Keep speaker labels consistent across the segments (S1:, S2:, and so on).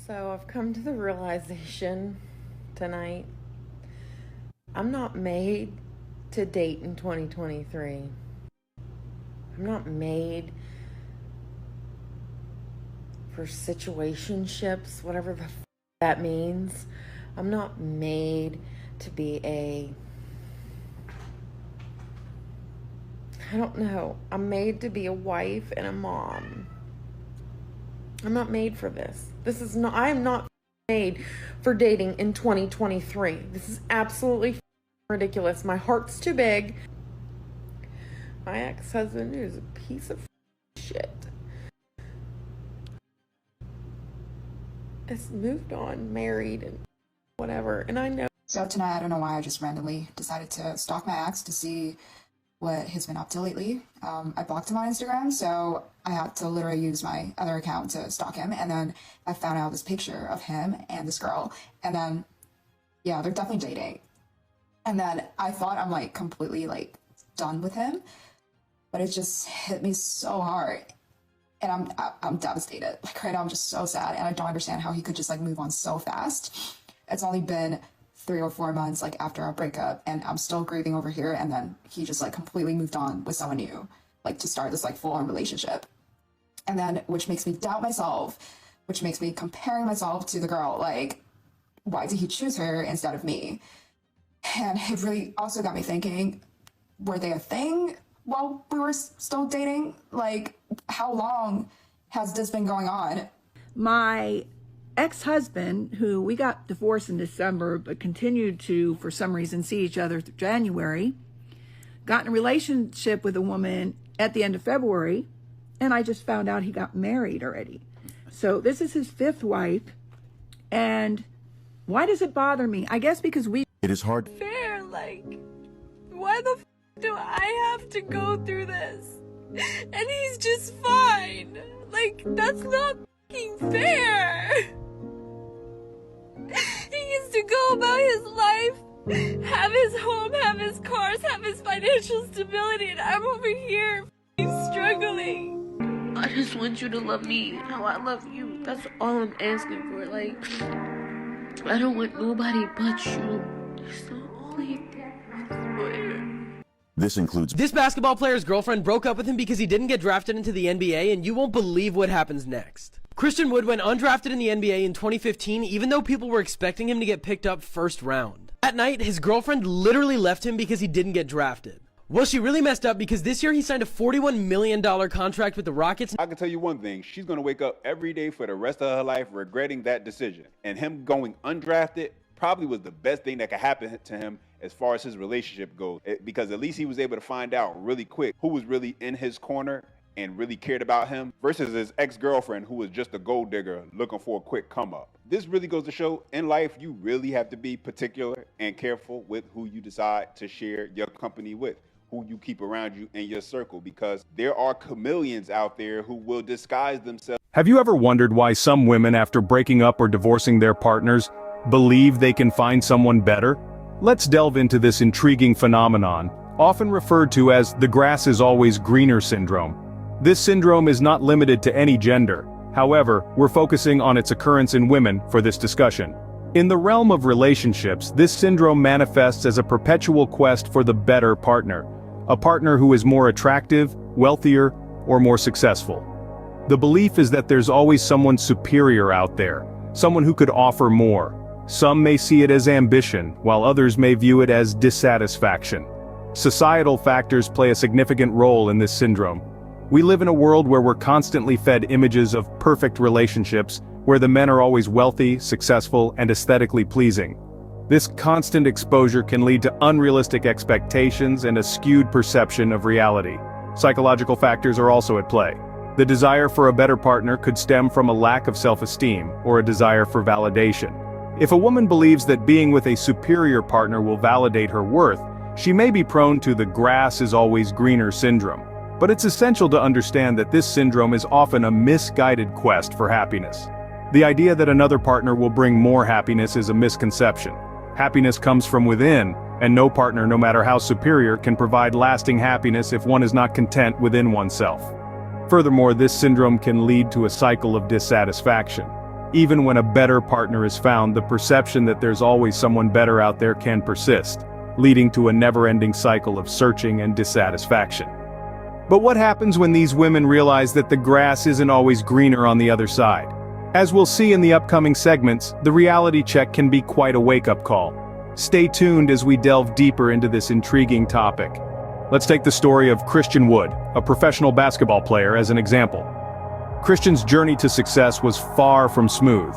S1: So I've come to the realization tonight I'm not made to date in 2023. I'm not made for situationships, whatever the that means. I'm not made to be I don't know. I'm made to be a wife and a mom. I'm not made for this. I am not made for dating in 2023. This is absolutely ridiculous. My heart's too big. My ex-husband is a piece of shit. Has moved on, married, and whatever. And I know.
S2: So tonight, I don't know why I just randomly decided to stalk my ex to see what he's been up to lately. I blocked him on Instagram, so I had to literally use my other account to stalk him. And then I found out this picture of him and this girl. And then, yeah, they're definitely dating. And then I thought I'm like completely like done with him, but it just hit me so hard. And I'm devastated. Like right now, I'm just so sad, and I don't understand how he could just like move on so fast. It's only been 3 or 4 months like after our breakup, and I'm still grieving over here. And then he just like completely moved on with someone new, like to start this like full-on relationship. And then, which makes me doubt myself, which makes me comparing myself to the girl. Like, why did he choose her instead of me? And it really also got me thinking, were they a thing while we were still dating? Like, how long has this been going on?
S3: My ex-husband, who we got divorced in December, but continued to, for some reason, see each other through January, got in a relationship with a woman at the end of February, and I just found out he got married already. So this is his 5th wife, and why does it bother me? I guess because
S4: it is hard.
S5: Fair, like, why the f do I have to go through this? And he's just fine. Like, that's not f***ing fair. He gets to go about his life, have his home, have his cars, have his financial stability, and I'm over here f***ing struggling.
S6: I just want you to love me how I love you. That's all I'm asking for. Like, I don't want nobody but you. It's the only thing I swear.
S4: This includes
S7: this basketball player's girlfriend broke up with him because he didn't get drafted into the NBA, and you won't believe what happens next. Christian Wood went undrafted in the NBA in 2015, even though people were expecting him to get picked up first round. That night, his girlfriend literally left him because he didn't get drafted. Well, she really messed up because this year he signed a $41 million contract with the Rockets.
S8: I can tell you one thing, she's going to wake up every day for the rest of her life regretting that decision. And him going undrafted probably was the best thing that could happen to him as far as his relationship goes. Because at least he was able to find out really quick who was really in his corner and really cared about him versus his ex-girlfriend who was just a gold digger looking for a quick come up. This really goes to show in life you really have to be particular and careful with who you decide to share your company with, who you keep around you in your circle, because there are chameleons out there who will disguise themselves.
S9: Have you ever wondered why some women, after breaking up or divorcing their partners, believe they can find someone better? Let's delve into this intriguing phenomenon, often referred to as the grass is always greener syndrome. This syndrome is not limited to any gender. However, we're focusing on its occurrence in women for this discussion. In the realm of relationships, this syndrome manifests as a perpetual quest for the better partner, a partner who is more attractive, wealthier, or more successful. The belief is that there's always someone superior out there, someone who could offer more. Some may see it as ambition, while others may view it as dissatisfaction. Societal factors play a significant role in this syndrome. We live in a world where we're constantly fed images of perfect relationships, where the men are always wealthy, successful, and aesthetically pleasing. This constant exposure can lead to unrealistic expectations and a skewed perception of reality. Psychological factors are also at play. The desire for a better partner could stem from a lack of self-esteem or a desire for validation. If a woman believes that being with a superior partner will validate her worth, she may be prone to the grass is always greener syndrome. But it's essential to understand that this syndrome is often a misguided quest for happiness. The idea that another partner will bring more happiness is a misconception. Happiness comes from within, and no partner, no matter how superior, can provide lasting happiness if one is not content within oneself. Furthermore, this syndrome can lead to a cycle of dissatisfaction. Even when a better partner is found, the perception that there's always someone better out there can persist, leading to a never-ending cycle of searching and dissatisfaction. But what happens when these women realize that the grass isn't always greener on the other side? As we'll see in the upcoming segments, the reality check can be quite a wake-up call. Stay tuned as we delve deeper into this intriguing topic. Let's take the story of Christian Wood, a professional basketball player, as an example. Christian's journey to success was far from smooth.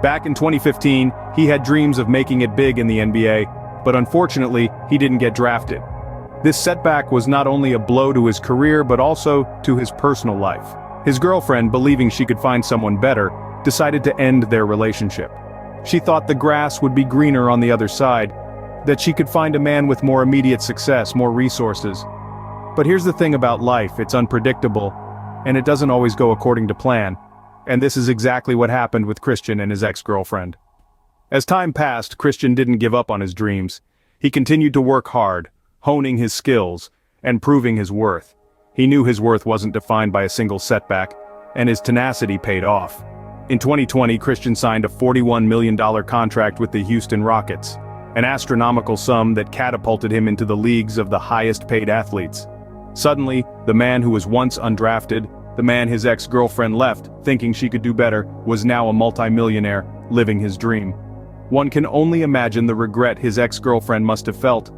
S9: Back in 2015, he had dreams of making it big in the NBA, but unfortunately, he didn't get drafted. This setback was not only a blow to his career but also to his personal life. His girlfriend, believing she could find someone better, decided to end their relationship. She thought the grass would be greener on the other side, that she could find a man with more immediate success, more resources. But here's the thing about life, it's unpredictable, and it doesn't always go according to plan. And this is exactly what happened with Christian and his ex-girlfriend. As time passed, Christian didn't give up on his dreams. He continued to work hard, honing his skills, and proving his worth. He knew his worth wasn't defined by a single setback, and his tenacity paid off. In 2020, Christian signed a $41 million contract with the Houston Rockets, an astronomical sum that catapulted him into the leagues of the highest-paid athletes. Suddenly, the man who was once undrafted, the man his ex-girlfriend left, thinking she could do better, was now a multimillionaire, living his dream. One can only imagine the regret his ex-girlfriend must have felt.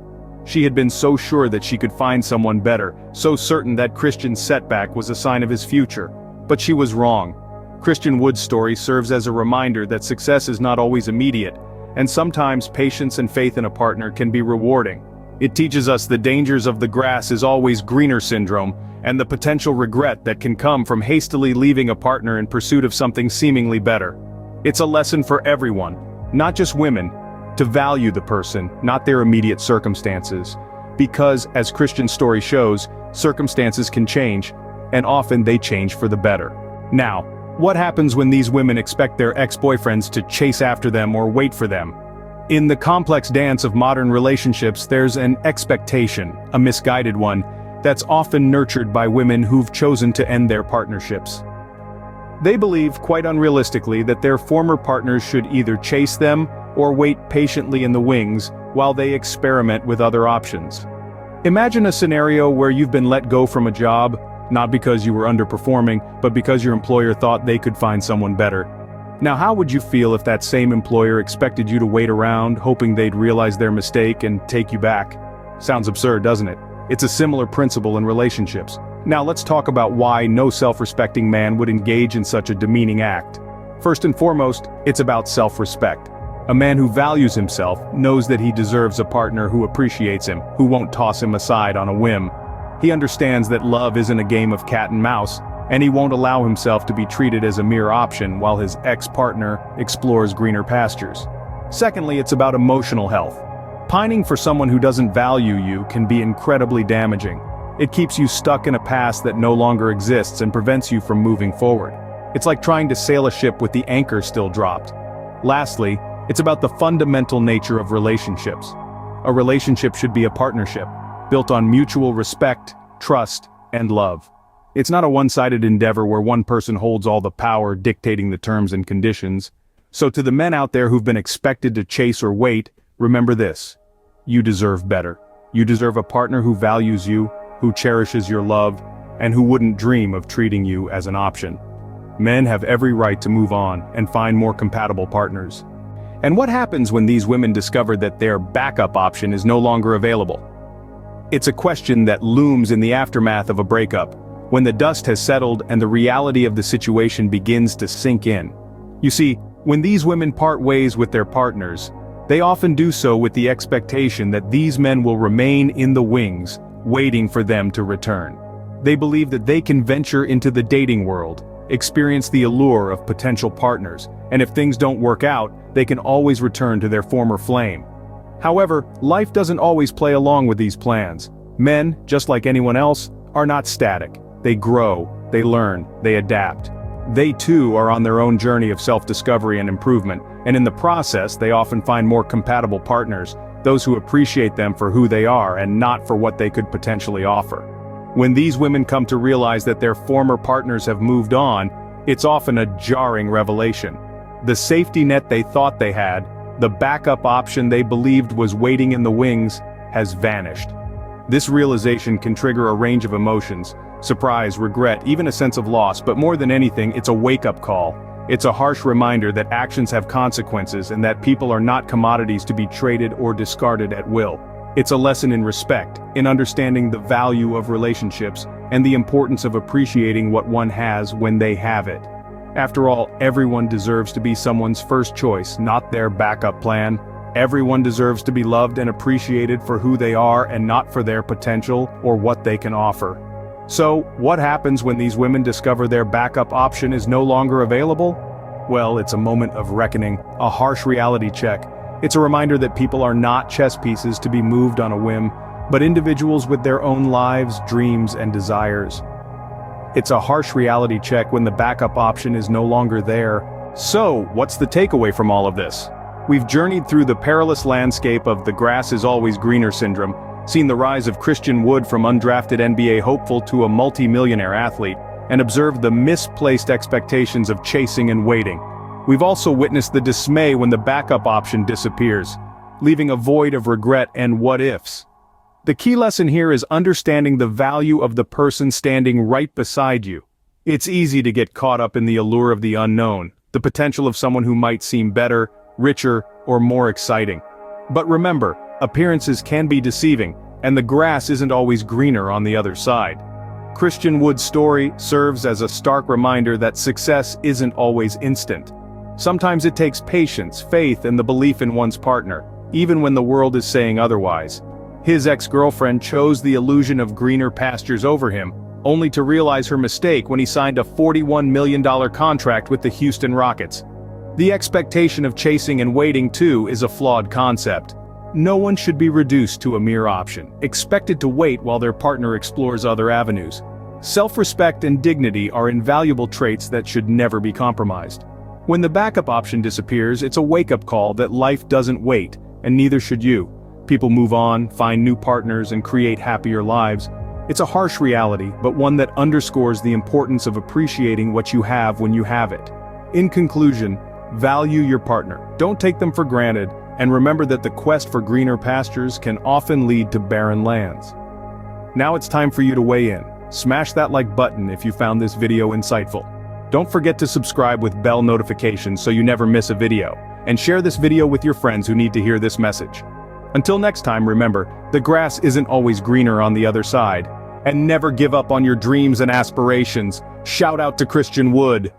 S9: She had been so sure that she could find someone better, so certain that Christian's setback was a sign of his future. But she was wrong. Christian Wood's story serves as a reminder that success is not always immediate, and sometimes patience and faith in a partner can be rewarding. It teaches us the dangers of the grass is always greener syndrome, and the potential regret that can come from hastily leaving a partner in pursuit of something seemingly better. It's a lesson for everyone, not just women, to value the person, not their immediate circumstances. Because, as Christian's story shows, circumstances can change, and often they change for the better. Now, what happens when these women expect their ex-boyfriends to chase after them or wait for them? In the complex dance of modern relationships, there's an expectation, a misguided one, that's often nurtured by women who've chosen to end their partnerships. They believe, quite unrealistically, that their former partners should either chase them or wait patiently in the wings while they experiment with other options. Imagine a scenario where you've been let go from a job, not because you were underperforming, but because your employer thought they could find someone better. Now, how would you feel if that same employer expected you to wait around, hoping they'd realize their mistake and take you back? Sounds absurd, doesn't it? It's a similar principle in relationships. Now let's talk about why no self-respecting man would engage in such a demeaning act. First and foremost, it's about self-respect. A man who values himself knows that he deserves a partner who appreciates him, who won't toss him aside on a whim. He understands that love isn't a game of cat and mouse, and he won't allow himself to be treated as a mere option while his ex-partner explores greener pastures. Secondly, it's about emotional health. Pining for someone who doesn't value you can be incredibly damaging. It keeps you stuck in a past that no longer exists and prevents you from moving forward. It's like trying to sail a ship with the anchor still dropped. Lastly, it's about the fundamental nature of relationships. A relationship should be a partnership, built on mutual respect, trust, and love. It's not a one-sided endeavor where one person holds all the power dictating the terms and conditions. So to the men out there who've been expected to chase or wait, remember this: you deserve better. You deserve a partner who values you, who cherishes your love, and who wouldn't dream of treating you as an option. Men have every right to move on and find more compatible partners. And what happens when these women discover that their backup option is no longer available? It's a question that looms in the aftermath of a breakup, when the dust has settled and the reality of the situation begins to sink in. You see, when these women part ways with their partners, they often do so with the expectation that these men will remain in the wings, waiting for them to return. They believe that they can venture into the dating world, experience the allure of potential partners, and if things don't work out, they can always return to their former flame. However, life doesn't always play along with these plans. Men, just like anyone else, are not static. They grow, they learn, they adapt. They too are on their own journey of self-discovery and improvement, and in the process they often find more compatible partners, those who appreciate them for who they are and not for what they could potentially offer. When these women come to realize that their former partners have moved on, it's often a jarring revelation. The safety net they thought they had, the backup option they believed was waiting in the wings, has vanished. This realization can trigger a range of emotions: surprise, regret, even a sense of loss, but more than anything, it's a wake-up call. It's a harsh reminder that actions have consequences and that people are not commodities to be traded or discarded at will. It's a lesson in respect, in understanding the value of relationships, and the importance of appreciating what one has when they have it. After all, everyone deserves to be someone's first choice, not their backup plan. Everyone deserves to be loved and appreciated for who they are and not for their potential or what they can offer. So, what happens when these women discover their backup option is no longer available? Well, it's a moment of reckoning, a harsh reality check. It's a reminder that people are not chess pieces to be moved on a whim, but individuals with their own lives, dreams, and desires. It's a harsh reality check when the backup option is no longer there. So, what's the takeaway from all of this? We've journeyed through the perilous landscape of the grass is always greener syndrome, seen the rise of Christian Wood from undrafted NBA hopeful to a multi-millionaire athlete, and observed the misplaced expectations of chasing and waiting. We've also witnessed the dismay when the backup option disappears, leaving a void of regret and what-ifs. The key lesson here is understanding the value of the person standing right beside you. It's easy to get caught up in the allure of the unknown, the potential of someone who might seem better, richer, or more exciting. But remember, appearances can be deceiving, and the grass isn't always greener on the other side. Christian Wood's story serves as a stark reminder that success isn't always instant. Sometimes it takes patience, faith, and the belief in one's partner, even when the world is saying otherwise. His ex-girlfriend chose the illusion of greener pastures over him, only to realize her mistake when he signed a $41 million contract with the Houston Rockets. The expectation of chasing and waiting, too, is a flawed concept. No one should be reduced to a mere option, expected to wait while their partner explores other avenues. Self-respect and dignity are invaluable traits that should never be compromised. When the backup option disappears, it's a wake-up call that life doesn't wait, and neither should you. People move on, find new partners, and create happier lives. It's a harsh reality, but one that underscores the importance of appreciating what you have when you have it. In conclusion, value your partner, don't take them for granted, and remember that the quest for greener pastures can often lead to barren lands. Now it's time for you to weigh in. Smash that like button if you found this video insightful. Don't forget to subscribe with bell notifications so you never miss a video, and share this video with your friends who need to hear this message. Until next time, remember, the grass isn't always greener on the other side, and never give up on your dreams and aspirations. Shout out to Christian Wood.